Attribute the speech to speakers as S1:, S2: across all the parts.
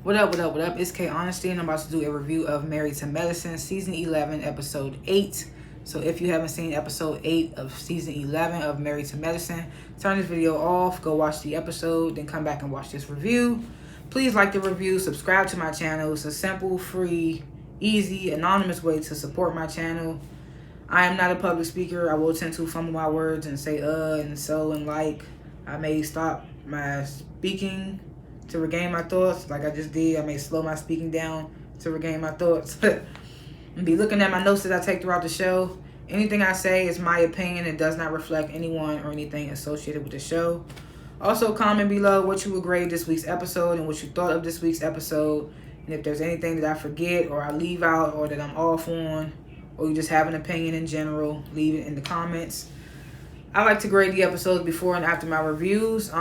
S1: What up, what up, what up? It's K.Honesty, and I'm about to do a review of Married to Medicine, Season 11, Episode 8. So if you haven't seen Episode 8 of Season 11 of Married to Medicine, turn this video off, go watch the episode, then come back and watch this review. Please like the review, subscribe to my channel. It's a simple, free, easy, anonymous way to support my channel. I am not a public speaker. I will tend to fumble my words and say and so and like. I may stop my speaking to regain my thoughts like I just did. I may slow my speaking down to regain my thoughts. And be looking at my notes that I take throughout the show. Anything I say is my opinion. It does not reflect anyone or anything associated with the show. Also, comment below what you would grade this week's episode and what you thought of this week's episode. And if there's anything that I forget or I leave out or that I'm off on, or you just have an opinion in general, leave it in the comments. I like to grade the episodes before and after my reviews.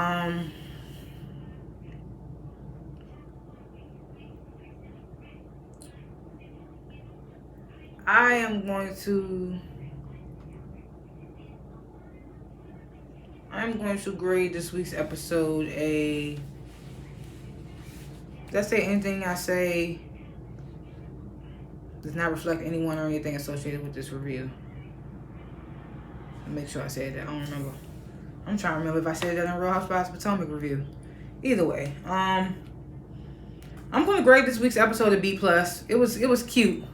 S1: I am going to grade this week's episode a, let's say anything I say does not reflect anyone or anything associated with this review. Make sure I said that. I don't remember. I'm trying to remember if I said that in Real Housewives of Potomac review. Either way, I'm going to grade this week's episode a B+. It was cute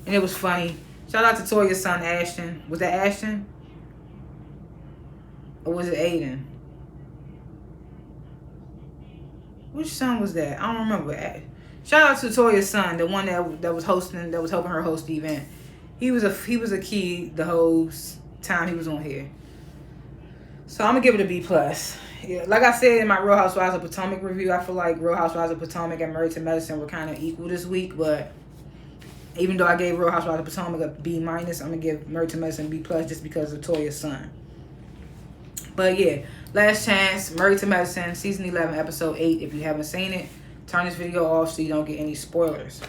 S1: and it was funny. Shout out to Toya's son Ashton. Was that Ashton? Or was it Aiden? Which son was that? I don't remember. Shout out to Toya's son, the one that was hosting, that was helping her host the event. He was a key the whole time he was on here. So I'm gonna give it a B+. Yeah, like I said in my Real Housewives of Potomac review, I feel like Real Housewives of Potomac and Married to Medicine were kind of equal this week, but even though I gave Real Housewives of Potomac a B-, I'm gonna give Married to Medicine B+ just because of Toya's son. But yeah, last chance, Married to Medicine, Season 11, Episode 8. If you haven't seen it, turn this video off so you don't get any spoilers.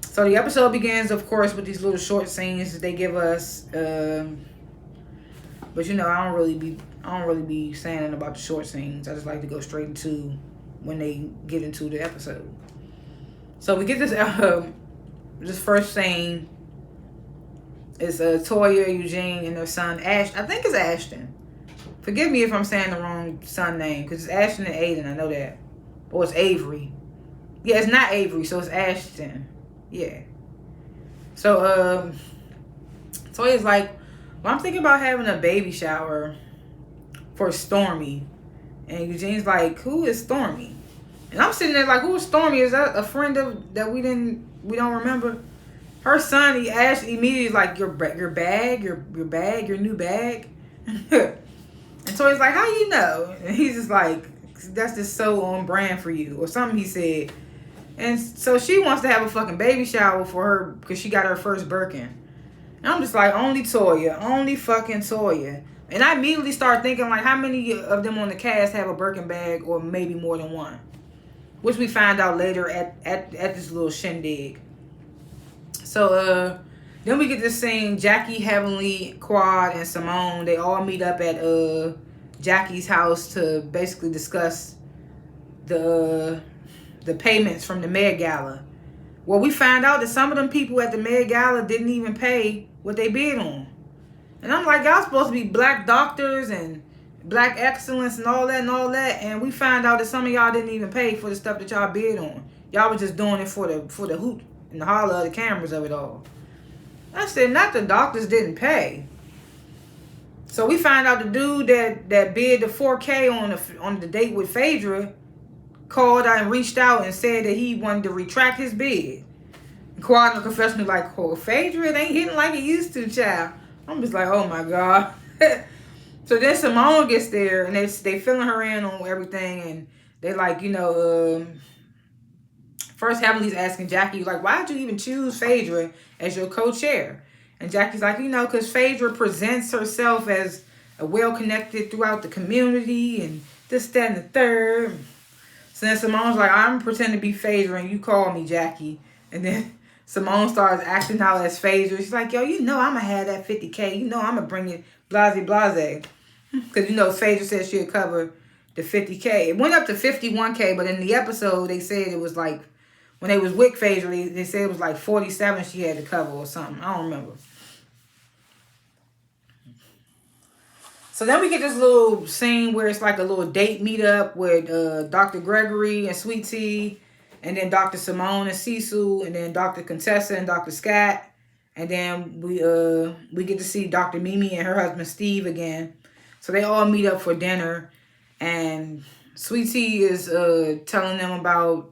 S1: So the episode begins, of course, with these little short scenes that they give us. But you know, I don't really be saying anything about the short scenes. I just like to go straight into when they get into the episode. So we get this first scene. It's Toya, Eugene, and their son Ash. I think it's Ashton. Forgive me if I'm saying the wrong son name, because it's Ashton and Aiden. I know that. Or it's Avery. Yeah, it's not Avery, so it's Ashton. Yeah. So, Toya's like, well, I'm thinking about having a baby shower for Stormy. And Eugene's like, who is Stormy? And I'm sitting there like, who is Stormy? Is that a friend that we don't remember? Her son, he asked immediately like, your bag, your new bag. And Toya's like, how you know? And he's just like, that's just so on brand for you, or something he said. And so she wants to have a fucking baby shower for her because she got her first Birkin. And I'm just like, only Toya. Only fucking Toya. And I immediately start thinking, like, how many of them on the cast have a Birkin bag, or maybe more than one? Which we find out later at this little shindig. So, then we get this scene, Jackie, Heavenly, Quad, and Simone. They all meet up at Jackie's house to basically discuss the payments from the Met Gala. Well, we found out that some of them people at the Met Gala didn't even pay what they bid on. And I'm like, y'all supposed to be black doctors and black excellence and all that. And we found out that some of y'all didn't even pay for the stuff that y'all bid on. Y'all was just doing it for the hoot and the holler of the cameras of it all. I said, not the doctors didn't pay. So we find out the dude that bid the $4K on the date with Phaedra called out and reached out and said that he wanted to retract his bid. Quad in the confessional like, oh, Phaedra, it ain't hitting like it used to, child. I'm just like, oh my God. So then Simone gets there and they filling her in on everything, and they like, first Heavenly's asking Jackie, like, why did you even choose Phaedra as your co-chair? And Jackie's like, because Phaedra presents herself as a well-connected throughout the community and this, that, and the third. So then Simone's like, I'm pretending to be Phaedra and you call me Jackie. And then Simone starts acting out as Phaedra. She's like, yo, I'm going to have that 50K. I'm going to bring it blase. Because, Phaedra said she'd cover the 50K. It went up to 51K, but in the episode, they said it was like, when they was with Phaedra, they said it was like 47 she had to cover or something. I don't remember. So then we get this little scene where it's like a little date meetup with Dr. Gregory and Sweet Tea, and then Dr. Simone and Cecil, and then Dr. Contessa and Dr. Scott. And then we get to see Dr. Mimi and her husband Steve again. So they all meet up for dinner. And Sweet Tea is telling them about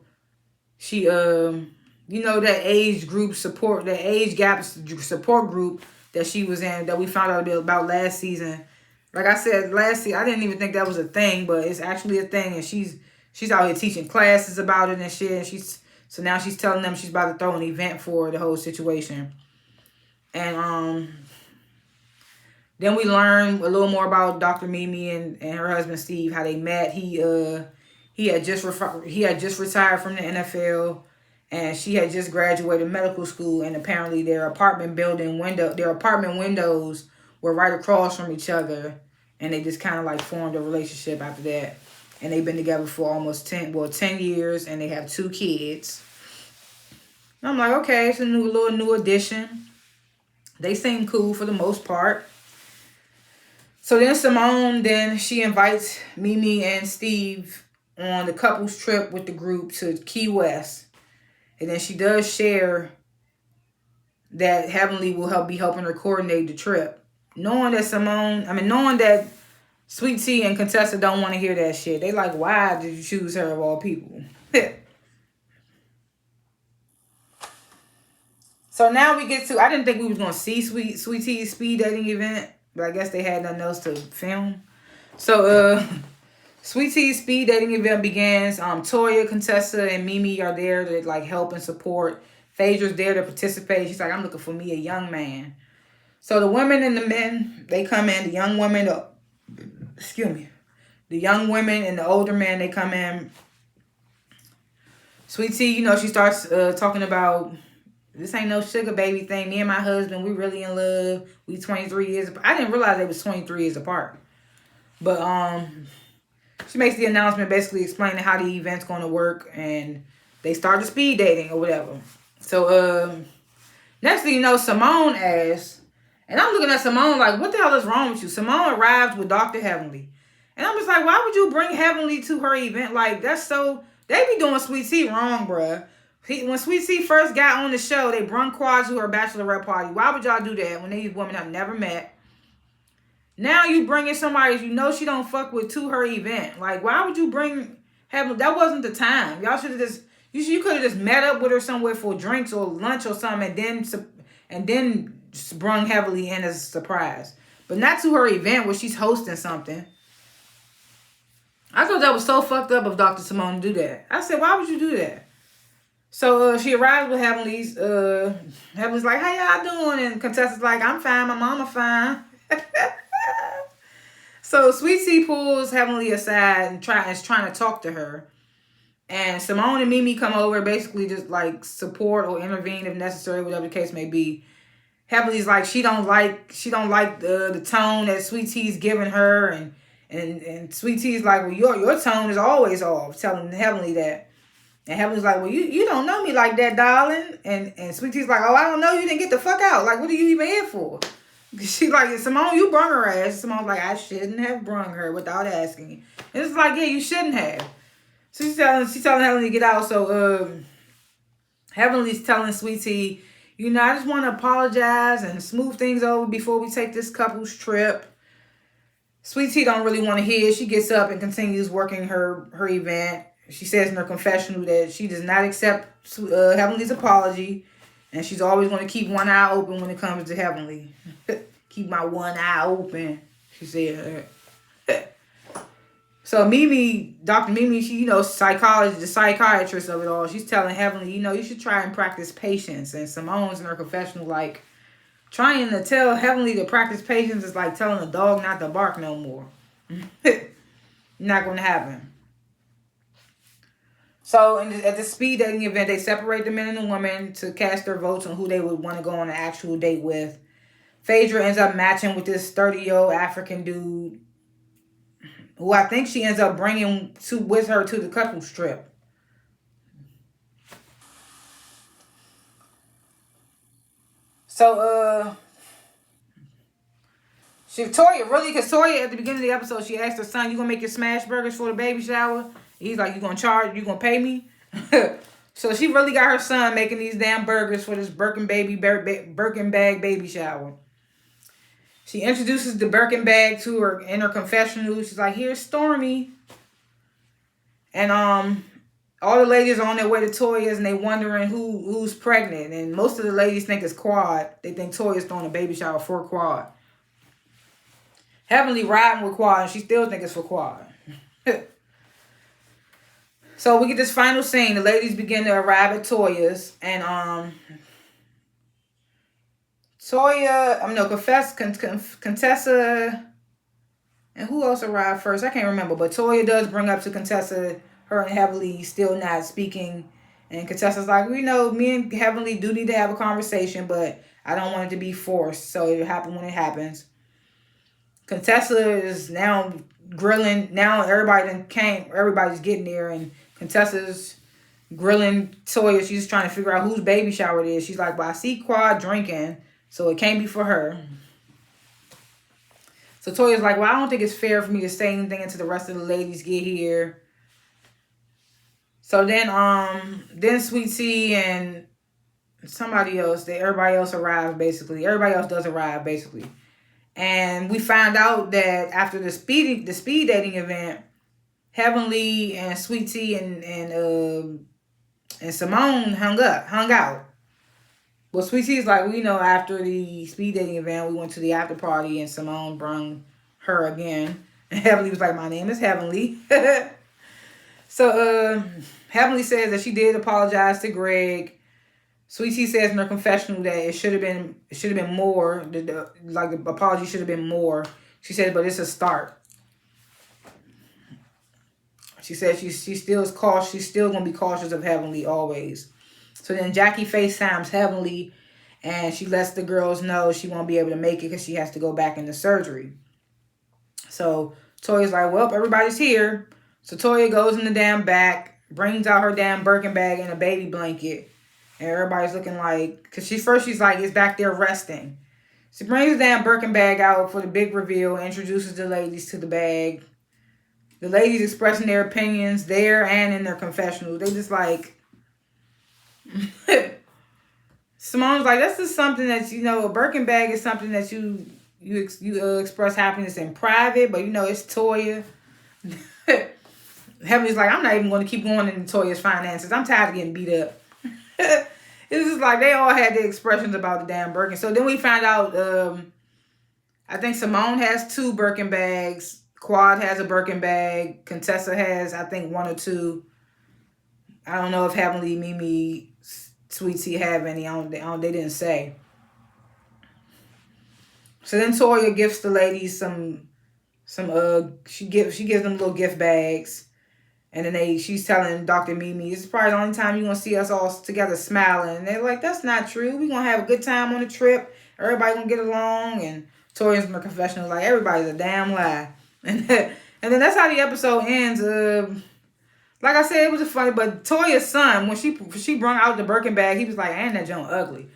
S1: that age group support, the age gap support group that she was in, that we found out about last season. Like I said, last season, I didn't even think that was a thing, but it's actually a thing. And she's out here teaching classes about it and shit. And so now she's telling them she's about to throw an event for the whole situation. And then we learn a little more about Dr. Mimi and her husband Steve, how they met. He had just retired from the NFL, and she had just graduated medical school. And apparently their apartment windows were right across from each other, and they just kind of like formed a relationship after that. And they've been together for almost 10 years, and they have 2 kids. And I'm like, okay, it's a new addition. They seem cool for the most part. So then Simone, she invites Mimi and Steve on the couples trip with the group to Key West. And then she does share that Heavenly will be helping her coordinate the trip. Knowing that Sweet Tea and Contessa don't want to hear that shit. They like, why did you choose her of all people? So now we get to, I didn't think we was going to see Sweet Tea's speed dating event, but I guess they had nothing else to film. So Sweet Tea's speed dating event begins. Toya, Contessa, and Mimi are there to like help and support. Phaedra's there to participate. She's like, I'm looking for me a young man. So the women and the men, they come in. The young women, the young women and the older men, they come in. Sweet Tea, she starts talking about, this ain't no sugar baby thing. Me and my husband, we really in love. We 23 years apart. I didn't realize they was 23 years apart. But she makes the announcement basically explaining how the event's going to work. And they start the speed dating or whatever. So next thing you know, Simone asks, and I'm looking at Simone like, what the hell is wrong with you? Simone arrives with Dr. Heavenly. And I'm just like, why would you bring Heavenly to her event? Like, that's so, they be doing Sweet Tea wrong, bruh. When Sweet Tea first got on the show, they brung Quad to her bachelorette party. Why would y'all do that when these women have never met? Now you bringing somebody she don't fuck with to her event. Like, why would you bring Heavenly? That wasn't the time. Y'all should have just, you could have just met up with her somewhere for drinks or lunch or something, and then just brung Heavenly in as a surprise. But not to her event where she's hosting something. I thought that was so fucked up of Dr. Simone to do that. I said, why would you do that? So she arrives with Heavenly's. Heavenly's like, how y'all doing? And Contessa's like, I'm fine. My mama fine. So Sweet Tea pulls Heavenly aside and is trying to talk to her. And Simone and Mimi come over, basically just like support or intervene if necessary, whatever the case may be. Heavenly's like, she don't like the tone that Sweet Tea's giving her, and Sweet Tea's like, well, your tone is always off, telling Heavenly that. And Heavenly's like, well, you don't know me like that, darling. And Sweet Tea's like, oh, I don't know. You didn't get the fuck out. Like, what are you even here for? She's like, Simone, you brung her ass. Simone's like, I shouldn't have brung her without asking. And it's like, yeah, you shouldn't have. So she's telling Heavenly to get out. So Heavenly's telling Sweet Tea, I just want to apologize and smooth things over before we take this couple's trip. Sweet Tea don't really want to hear. She gets up and continues working her event. She says in her confessional that she does not accept Heavenly's apology, and she's always going to keep one eye open when it comes to Heavenly. Keep my one eye open, she said. So Mimi, Dr. Mimi, she, the psychiatrist of it all, she's telling Heavenly, you should try and practice patience. And Simone's in her confessional like, trying to tell Heavenly to practice patience is like telling a dog not to bark no more. Not going to happen. So at the speed dating event, they separate the men and the women to cast their votes on who they would want to go on an actual date with. Phaedra ends up matching with this 30-year-old African dude who I think she ends up bringing with her to the couples trip. So, Toya really, because Toya at the beginning of the episode, she asked her son, "You gonna make your smash burgers for the baby shower?" He's like, "You gonna pay me?" So she really got her son making these damn burgers for this Birkin bag baby shower. She introduces the Birkin bag to her in her confessional. She's like, "Here's Stormy," and all the ladies are on their way to Toya's and they wondering who's pregnant, and most of the ladies think it's Quad. They think Toya's throwing a baby shower for Quad. Heavenly riding with Quad, and she still think it's for Quad. So we get this final scene. The ladies begin to arrive at Toya's, and Contessa, and who else arrived first? I can't remember, but Toya does bring up to Contessa her and Heavenly still not speaking, and Contessa's like, "We know me and Heavenly do need to have a conversation, but I don't want it to be forced, so it'll happen when it happens." Contessa is now grilling. Now everybody's getting there, and Contessa's grilling Toya. She's trying to figure out whose baby shower it is. She's like, "Well, I see Quad drinking, so it can't be for her." So Toya's like, "Well, I don't think it's fair for me to say anything until the rest of the ladies get here." So then Sweet Tea and somebody else, everybody else arrives basically. Everybody else does arrive basically. And we find out that after the speed dating event, Heavenly and Sweet Tea and Simone hung out. Well, Sweet Tea's like, after the speed dating event, we went to the after party and Simone brung her again. And Heavenly was like, "My name is Heavenly." So Heavenly says that she did apologize to Greg. Sweet Tea says in her confessional that it should have been more. The apology should have been more. She said, but it's a start. She said she still is cautious. She's still gonna be cautious of Heavenly always. So then Jackie FaceTimes Heavenly, and she lets the girls know she won't be able to make it because she has to go back into surgery. So Toya's like, "Well, everybody's here." So Toya goes in the damn back, brings out her damn Birkin bag and a baby blanket. And everybody's looking like, because she's like, it's back there resting. She brings the damn Birkin bag out for the big reveal, introduces the ladies to the bag. The ladies expressing their opinions there and in their confessionals. They just like, Simone's like, that's just something that, a Birkin bag is something that you express happiness in private, but it's Toya. Heavenly's like, "I'm not even going to keep going into Toya's finances. I'm tired of getting beat up." It's just like they all had their expressions about the damn Birkin. So then we found out, I think Simone has 2 Birkin bags. Quad has a Birkin bag. Contessa has, I think, 1 or 2. I don't know if Heavenly, Mimi, Sweet Tea have any. They didn't say. So then Toya gives the ladies she gives them little gift bags. And then she's telling Dr. Mimi, "It's probably the only time you're going to see us all together smiling." And they're like, "That's not true. We're going to have a good time on the trip. Everybody going to get along." And Tori's in the confessional like, "Everybody's a damn lie." And then that's how the episode ends. Like I said, it was funny, but Toya's son, when she brought out the Birkin bag, he was like, "And that junk ugly."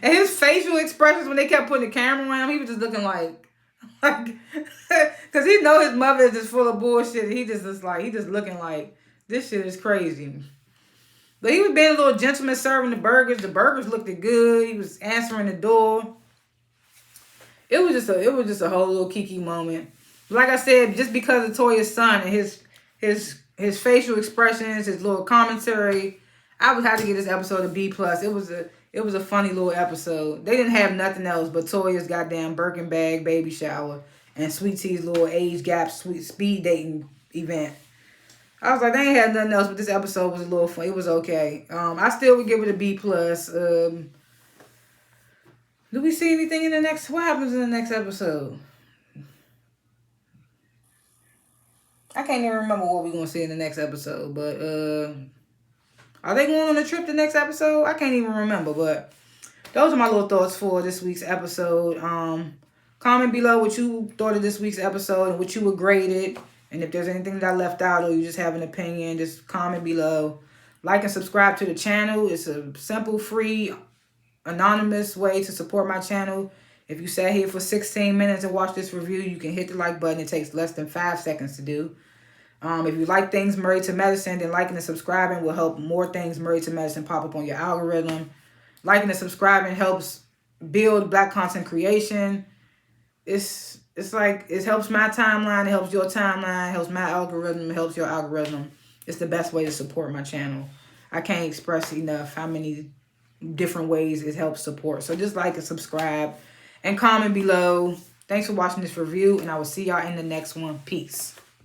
S1: And his facial expressions when they kept putting the camera on him, he was just looking like, because he know his mother is just full of bullshit. He just looking like, this shit is crazy. But he was being a little gentleman serving the burgers. The burgers looked good. He was answering the door. It was just a whole little kiki moment. Like I said, just because of Toya's son and his facial expressions, his little commentary, I would have to give this episode a B+. It was a funny little episode. They didn't have nothing else but Toya's goddamn Birkin bag baby shower and Sweet Tea's little age gap speed dating event. I was like, they ain't had nothing else, but this episode was a little fun. It was okay. I still would give it a B+. Do we see anything in the next? What happens in the next episode? I can't even remember what we're gonna see in the next episode, but are they going on a trip the next episode? I can't even remember, but those are my little thoughts for this week's episode. Comment below what you thought of this week's episode and what you would grade it. And if there's anything that I left out or you just have an opinion, just comment below. Like and subscribe to the channel. It's a simple, free, anonymous way to support my channel. If you sat here for 16 minutes and watched this review, you can hit the like button. It takes less than 5 seconds to do. If you like things Married to Medicine, then liking and subscribing will help more things Married to Medicine pop up on your algorithm. Liking and subscribing helps build Black content creation. It's like, it helps my timeline, it helps your timeline, it helps my algorithm, it helps your algorithm. It's the best way to support my channel. I can't express enough how many different ways it helps support. So just like and subscribe and comment below. Thanks for watching this review, and I will see y'all in the next one. Peace.